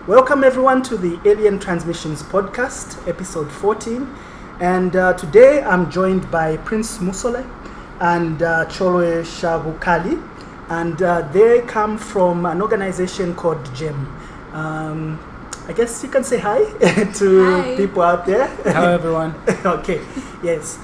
Welcome everyone to the Alien Tranzmissionz Podcast, episode 14. And today I'm joined by Prince Musole and Cholwe Shabukali. And they come from an organization called G.E.M. I guess you can say hi to people out there. Hello everyone. Okay, yes.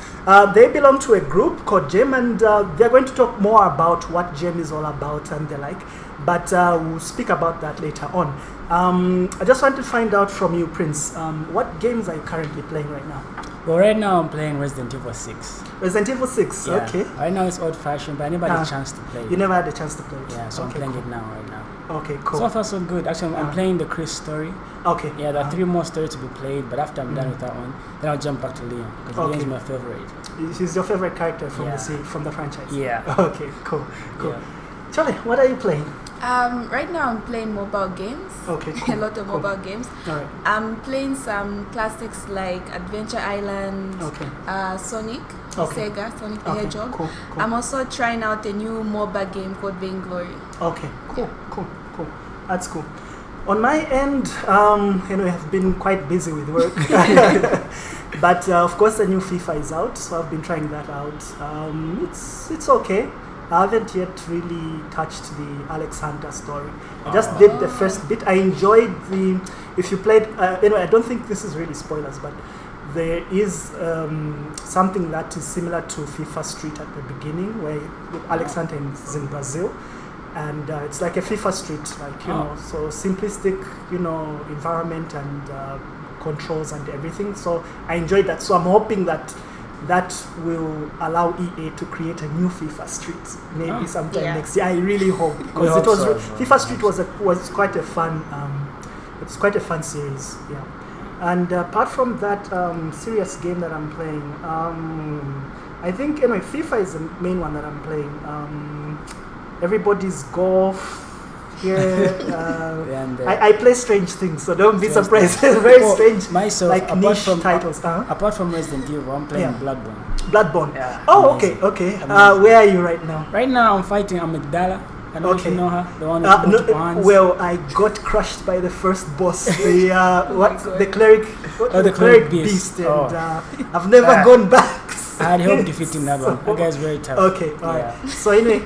They belong to a group called G.E.M. and they're going to talk more about what G.E.M is all about and the like. But we'll speak about that later on. I just want to find out from you, Prince, what games are you currently playing right now? Well, right now I'm playing Resident Evil 6. Resident Evil 6, yeah. Okay. Right now it's old-fashioned, but I never had a chance to play it. You never had a chance to play it? Yeah, so okay, I'm playing it now, right now. Okay, cool. So far so good. Actually, I'm playing the Chris story. Okay. Yeah, there are 3 more stories to be played, but after I'm done with that one, then I'll jump back to Leon, because Leon's my favorite. He's your favorite character from the franchise? Yeah. Okay, cool. Yeah. Charlie, what are you playing? Right now I'm playing mobile games. Okay, cool. A lot of mobile games. All right. I'm playing some classics like Adventure Island, Sonic, Sega, Sonic the Hedgehog. Cool. I'm also trying out a new mobile game called Vainglory. Okay, cool. That's cool. On my end, I've been quite busy with work. But of course the new FIFA is out, so I've been trying that out. It's okay. I haven't yet really touched the Alex Hunter story. I just did the first bit. I enjoyed if you played, I don't think this is really spoilers, but there is something that is similar to FIFA Street at the beginning, where Alex Hunter is in Brazil. And it's like a FIFA Street, so simplistic, environment and controls and everything. So I enjoyed that. So I'm hoping that will allow EA to create a new FIFA Street maybe sometime next year. I really hope, because FIFA Street was quite a fun it's quite a fun series. Yeah. And apart from that serious game that I'm playing, I think FIFA is the main one that I'm playing. Everybody's golf here. I play strange things, so don't be surprised. Very strange, myself, like niche titles. Apart from Resident Evil, I'm playing Bloodborne. Yeah, oh, amazing. Okay. Where are you right now? Right now I'm fighting Amygdala. I don't know if you know her, the one with multiple hands. Well, I got crushed by the first boss, the cleric, the cleric beast. And I've never gone back. I had help defeating that one. That guy's very tough. Okay, alright. So anyway,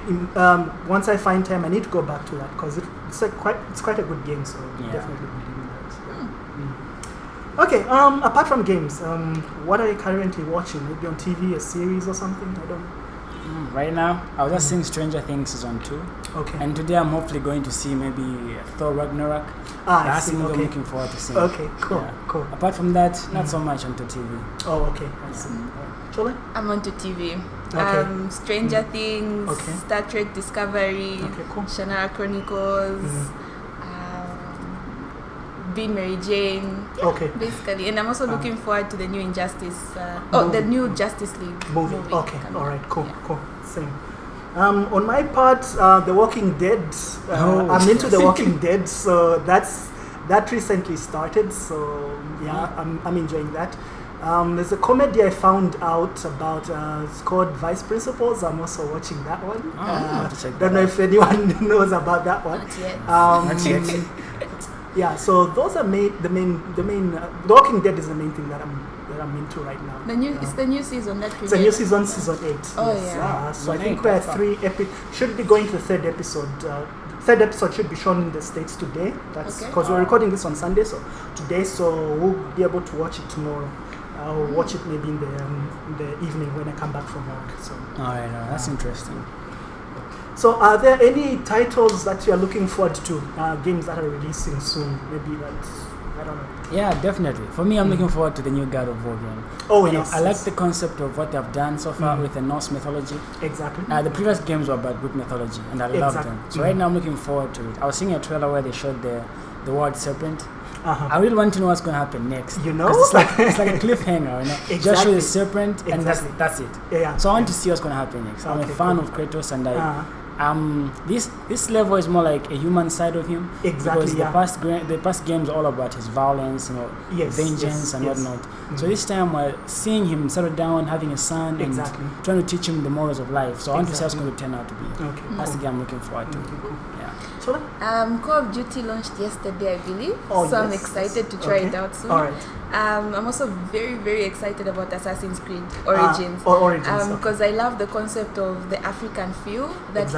once I find time, I need to go back to that, because it's quite a good game. So definitely believe in that. Okay. Apart from games, what are you currently watching? Maybe on TV, a series or something? I don't. Right now, I was just seeing Stranger Things season 2. Okay. And today I'm hopefully going to see maybe Thor Ragnarok. That's the movie I'm looking forward to seeing. Okay, cool. Apart from that, not so much onto TV. Oh, okay. I see. Chole? I'm onto TV. Okay. Stranger Things, Star Trek Discovery, Shannara Chronicles, Being Mary Jane. Okay. Basically, and I'm also looking forward to the new Injustice. The new Justice League movie. Okay. All right. Cool. Same. On my part, The Walking Dead. I'm into The Walking Dead, so that recently started. So I'm enjoying that. There's a comedy I found out about. It's called Vice Principals. I'm also watching that one. Don't know if anyone knows about that one. Not yet. Yeah, so those are the main. The Walking Dead is the main thing that I'm into right now. It's the new season that it's a new season, season 8. Oh yes. yeah. So I think we're 3 should be going to the 3rd episode. Third episode should be shown in the States today. That's because we're recording this on Sunday, so we'll be able to watch it tomorrow. I'll watch it maybe in the evening when I come back from work. So. That's interesting. So, are there any titles that you are looking forward to? Games that are releasing soon? Maybe I don't know. Yeah, definitely. For me, I'm looking forward to the new God of War game. Oh, yes. I like the concept of what they've done so far with the Norse mythology. Exactly. The previous games were about Greek mythology, and I loved them. So right now, I'm looking forward to it. I was seeing a trailer where they showed the word serpent. I really want to know what's going to happen next. It's like a cliffhanger. Exactly. Just show the serpent, and that's it. Yeah. So I want to see what's going to happen next. I'm a fan of Kratos, and this level is more like a human side of him. Exactly. Because the past games are all about his violence, vengeance and whatnot. So this time we're seeing him settle down, having a son, and trying to teach him the morals of life. So I want to see how it's going to turn out to be. Okay. That's the game I'm looking forward to. Okay, cool. Yeah. Cholwe? Call of Duty launched yesterday, I believe. I'm excited to try it out soon. All right. I'm also very, very excited about Assassin's Creed Origins. Because I love the concept of the African feel that's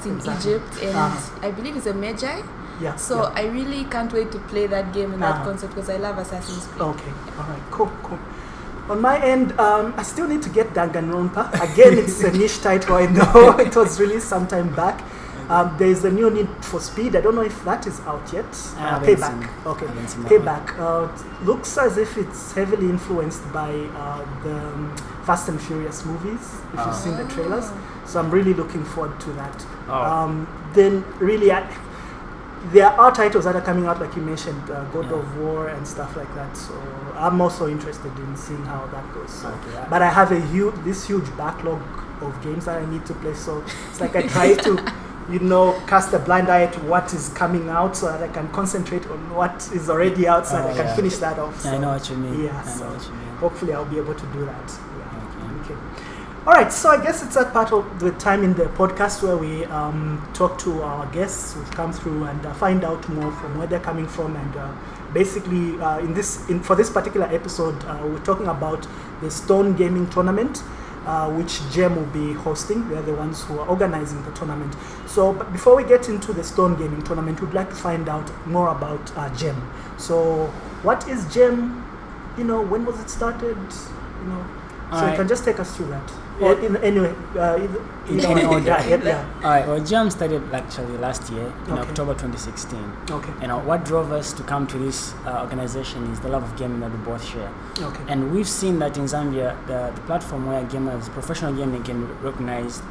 in Egypt, and I believe it's a Magi. Yeah. So I really can't wait to play that game in that concept because I love Assassin's Creed. Okay. All right. Cool. On my end, I still need to get Danganronpa. Again, it's a niche title. I know it was released some time back. There is a new Need for Speed. I don't know if that is out yet. Payback. Okay. Payback. Looks as if it's heavily influenced by the Fast and Furious movies, if you've seen the trailers. So I'm really looking forward to that. Then really, there are titles that are coming out, like you mentioned, God of War and stuff like that. So I'm also interested in seeing how that goes. So, but I have this huge backlog of games that I need to play. So it's like I try to, cast a blind eye to what is coming out so that I can concentrate on what is already out so that I can finish that off. So, I know what you mean. Yeah, hopefully I'll be able to do that. Okay. All right, so I guess it's that part of the time in the podcast where we talk to our guests who've come through and find out more from where they're coming from. And basically, for this particular episode, we're talking about the Stone Gaming Tournament, which G.E.M will be hosting. They're the ones who are organizing the tournament. So, but before we get into the Stone Gaming Tournament, we'd like to find out more about G.E.M. So, what is G.E.M? When was it started? So you can just take us through that. In any order. All right. Well, G.E.M started actually last year in October 2016. Okay. What drove us to come to this organization is the love of gaming that we both share. Okay. And we've seen that in Zambia, the platform where gamers, professional gaming, can be recognized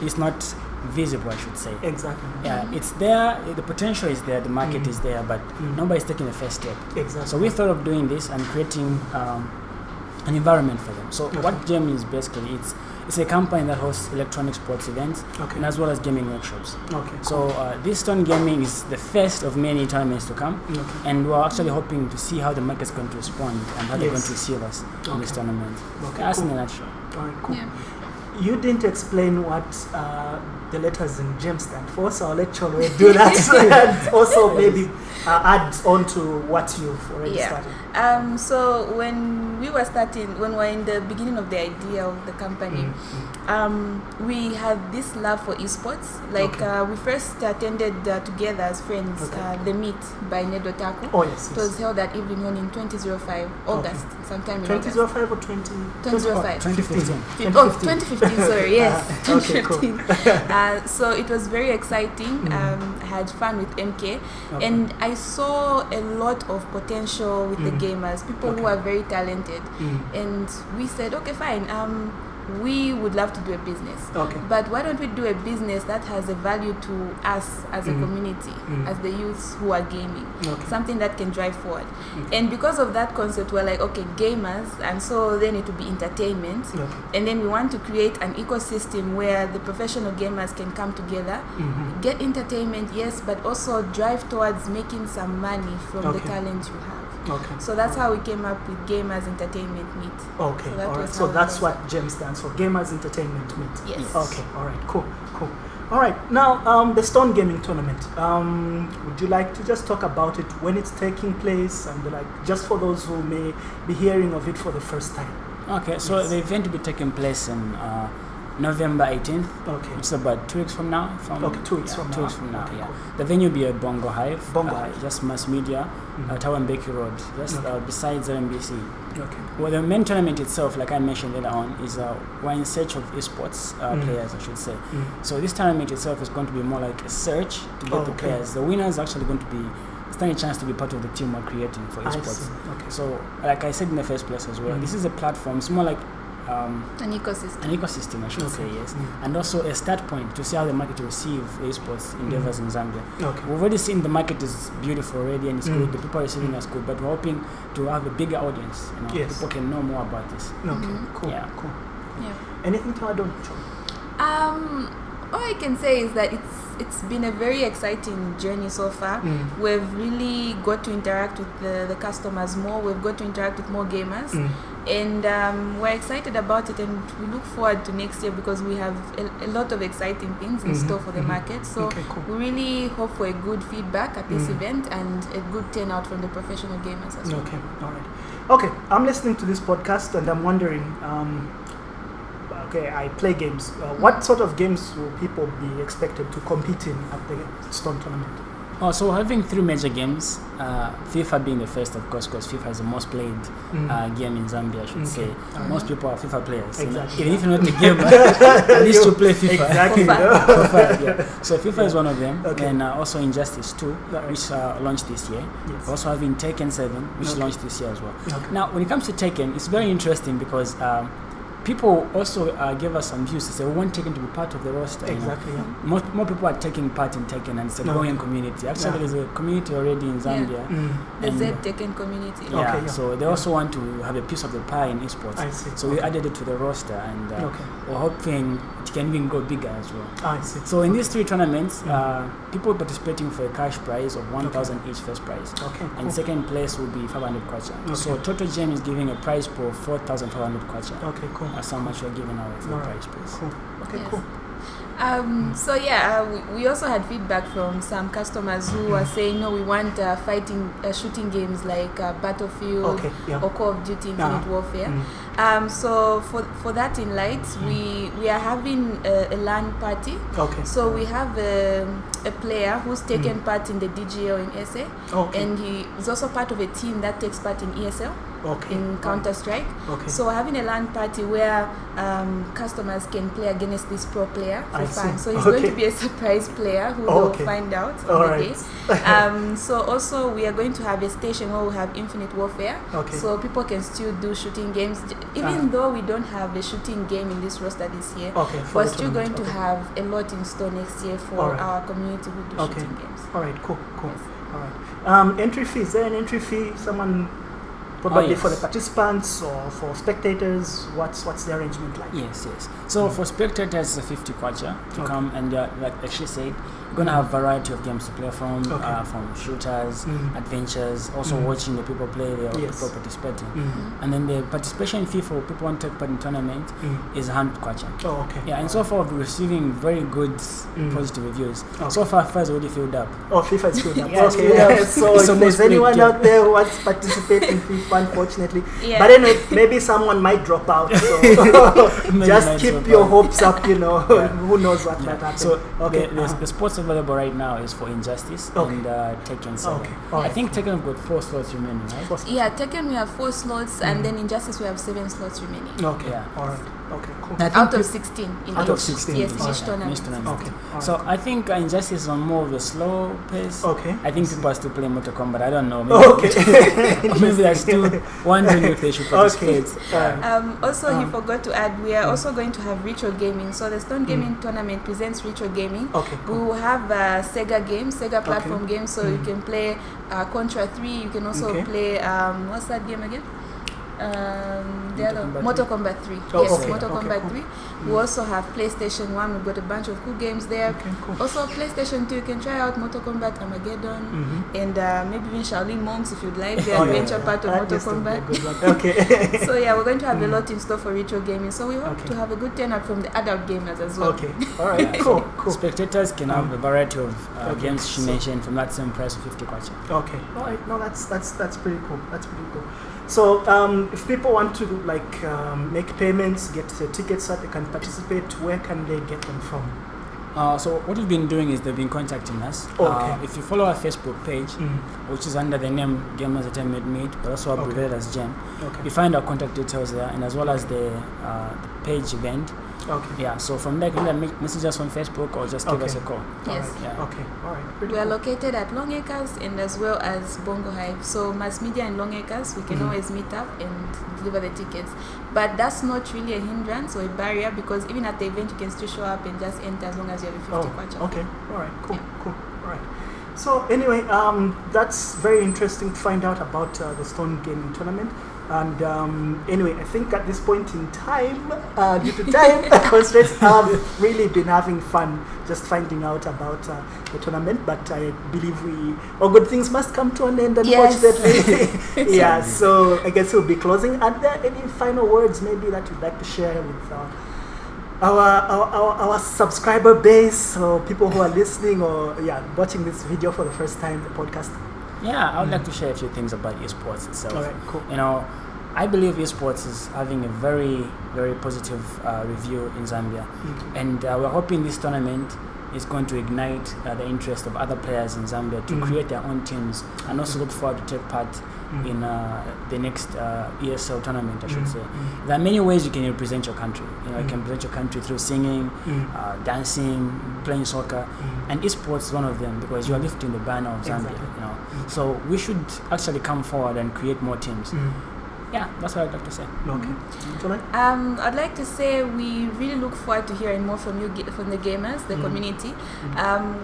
is not visible, I should say. Exactly. Yeah, it's there. The potential is there. The market is there, but nobody's taking the first step. Exactly. So we thought of doing this and creating an environment for them. So what G.E.M is basically, it's a company that hosts electronic sports events and as well as gaming workshops. Okay. So this Stone Gaming is the first of many tournaments to come, and we're actually hoping to see how the market's going to respond and how they're going to receive us in this tournament. That's in a nutshell. All right, cool. Yeah. You didn't explain what the letters in G.E.M stand for, so I'll let Cholwe do that and also maybe add on to what you've already started. So when we were in the beginning of the idea of the company, we had this love for eSports. We first attended together as friends the Meet by Nedo Taku. Oh yes. It was held at Evelyn Hall in 2005, August, sometime in 2005 or 2005? 2015. 2015, sorry, yes. Okay, cool. So it was very exciting. I had fun with MK, and I saw a lot of potential with the gamers, people who are very talented, and we said, okay, fine, we would love to do a business, but why don't we do a business that has a value to us as a community, as the youths who are gaming, something that can drive forward. And because of that concept, we're like, okay, gamers, and so then it will be entertainment, and then we want to create an ecosystem where the professional gamers can come together, get entertainment, yes, but also drive towards making some money from the talent you have. So that's how we came up with Gamers Entertainment Meet. Okay, so that's what G.E.M stands for, Gamers Entertainment Meet. Yes. Okay, all right, cool. All right, now the Stone Gaming Tournament. Would you like to just talk about it, when it's taking place, and just for those who may be hearing of it for the first time? Okay, so the event will be taking place in November 18th. Okay. It's about 2 weeks from now. 2 weeks from now. 2 weeks from now, Cool. The venue will be at Bongo Hive. Hive. Just mass media, Tower and Becky Road, just besides RMBC. Okay. Well, the main tournament itself, like I mentioned earlier on, is we're in search of eSports players, I should say. So this tournament itself is going to be more like a search to get the players. The winner is actually going to be standing a chance to be part of the team we're creating for eSports. So, like I said in the first place as well, this is a platform. It's more like an ecosystem, I should say, yes. And also a start point to see how the market will receive esports endeavors in Zambia. We've already seen the market is beautiful already and it's good, the people are receiving us good, but we're hoping to have a bigger audience. People can know more about this. Cool. Yeah. Anything to add on? All I can say is that it's been a very exciting journey so far. We've really got to interact with the customers more. We've got to interact with more gamers. And we're excited about it, and we look forward to next year because we have a lot of exciting things in store for the market. So we really hope for a good feedback at this event and a good turnout from the professional gamers as well. Okay, all right. Okay, I'm listening to this podcast and I'm wondering, I play games. What sort of games will people be expected to compete in at the Stone tournament? So having 3 major games, FIFA being the first, of course, because FIFA is the most played game in Zambia, I should say. Most people are FIFA players. Exactly. Even if you're not a gamer, at least you play FIFA. Exactly. For fun, yeah. So FIFA is one of them. And also Injustice 2, which launched this year. Yes. Also having Tekken 7, which launched this year as well. Now, when it comes to Tekken, it's very interesting because people also give us some views to say we want Tekken to be part of the roster. Exactly. More people are taking part in Tekken, and it's a growing community. Actually, there's a community already in Zambia. The Z Tekken community. Yeah. So they also want to have a piece of the pie in esports. I see. So we added it to the roster, and we're hoping it can even go bigger as well. I see. So in these 3 tournaments, people participating for a cash prize of 1,000 each first prize. And second place will be 500 kwacha. So total G.E.M is giving a prize pool of 4,500 kwacha. Okay, cool. That's how much we're giving away for the prize prize. Cool. Okay, cool. So we also had feedback from some customers who are saying, no, we want shooting games like Battlefield or Call of Duty Infinite Warfare. So for that in light, we are having a LAN party. So we have a player who's taken part in the DGL in SA, and he is also part of a team that takes part in ESL. In Counter-Strike. So we're having a LAN party where customers can play against this pro player for fun. So he's going to be a surprise player who will find out on the day. So also we are going to have a station where we have Infinite Warfare. So people can still do shooting games. Even though we don't have a shooting game in this roster this year, we're still going to have a lot in store next year for our community who do shooting games. Alright, cool. Yes. Alright. Entry fee, is there an entry fee? Someone probably for the participants or for spectators? What's the arrangement like? Yes. So for spectators, it's 50 kwacha to come, and like she said, we're gonna have a variety of games to play from shooters, adventures, also watching the people play, the people participating. And then the participation fee for people who want to take part in tournament is 100 kwacha. And so far we're receiving very good positive reviews. So far FIFA is already filled up. FIFA is filled up. So if there's anyone out there who wants to participate in FIFA, unfortunately, but anyway, maybe someone might drop out, so just keep your hopes up, who knows what might happen. So the sports available right now is for Injustice and Tekken 7. I think Tekken have got 4 slots remaining, right? Tekken we have 4 slots, and then Injustice we have 7 slots remaining. Alright. Okay, cool. Out of 16 in out of 16 yes, each tournament. So I think Injustice is on more of a slow pace. I think people are still playing Mortal Kombat. I don't know. Maybe they're still wondering if they should participate. Also, he forgot to add, we are also going to have retro gaming. So the Stone Gaming Tournament presents retro gaming. We will have Sega games, Sega platform games. So you can play Contra 3. You can also play what's that game again? Mortal Kombat 3. Mortal Kombat 3. We also have PlayStation 1. We've got a bunch of cool games there. Also PlayStation 2, you can try out Mortal Kombat Armageddon and maybe even Shaolin Monks if you'd like. The adventure part of Mortal Kombat. So we're going to have a lot in store for retro gaming. So we hope to have a good turnout from the adult gamers as well. Alright, cool. Spectators can have a variety of games she mentioned from that same price of 50 kwacha. Alright, no, that's pretty cool. So if people want to make payments, get the tickets so that they can participate, where can they get them from? So what we've been doing is they've been contacting us. If you follow our Facebook page, which is under the name Gamers at AlienMyndz, but also abbreviated as G.E.M, you find our contact details there, and as well as the page event. So from there you can message us on Facebook or just give us a call. We are located at Long Acres and as well as Bongo Hive. So mass media in Long Acres, we can always meet up and deliver the tickets. But that's not really a hindrance or a barrier, because even at the event you can still show up and just enter as long as you have a 50 kwacha. Cool. Alright. So anyway, that's very interesting to find out about the Stone Gaming Tournament. And anyway, I think at this point in time, due to time constraints, I've really been having fun just finding out about the tournament. But I believe all good things must come to an end, unfortunately. Yeah, so I guess we'll be closing. Are there any final words maybe that you'd like to share with our subscriber base, or people who are listening or watching this video for the first time, the podcast? Yeah, I would like to share a few things about eSports itself. All right, cool. I believe eSports is having a very, very positive review in Zambia. And we're hoping this tournament is going to ignite the interest of other players in Zambia to create their own teams, and also look forward to take part in the next ESL tournament, I should say. There are many ways you can represent your country. You can represent your country through singing, dancing, playing soccer, and esports is one of them, because you are lifting the banner of Zambia. So we should actually come forward and create more teams. Yeah, that's what I'd like to say. Okay. I'd like to say we really look forward to hearing more from you, from the gamers, the community.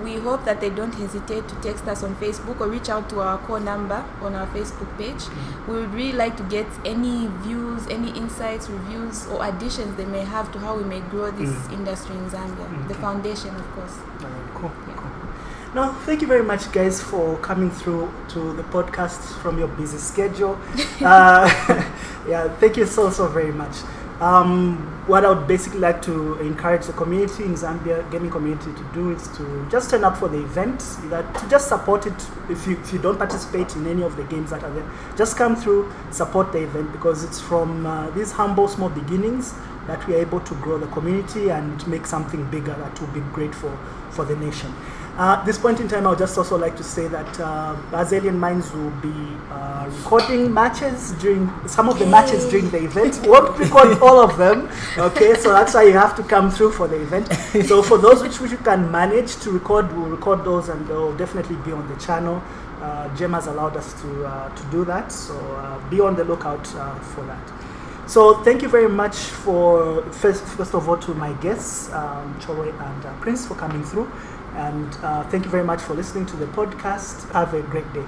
We hope that they don't hesitate to text us on Facebook or reach out to our call number on our Facebook page. We would really like to get any views, any insights, reviews, or additions they may have to how we may grow this industry in Zambia. The foundation, of course. Cool. No, thank you very much, guys, for coming through to the podcast from your busy schedule. Thank you so very much. What I would basically like to encourage the community in Zambia, gaming community, to do is to just turn up for the event, to just support it. If you don't participate in any of the games that are there, just come through, support the event, because it's from these humble, small beginnings that we are able to grow the community and make something bigger that will be great for the nation. At this point in time, I would just also like to say that as AlienMyndz will be recording matches during some of the matches during the event. We won't record all of them, okay? So that's why you have to come through for the event. So for those which you can manage to record, we'll record those, and they'll definitely be on the channel. G.E.M has allowed us to do that, so be on the lookout for that. So thank you very much for first of all to my guests, Cholwe and Prince, for coming through. And thank you very much for listening to the podcast. Have a great day.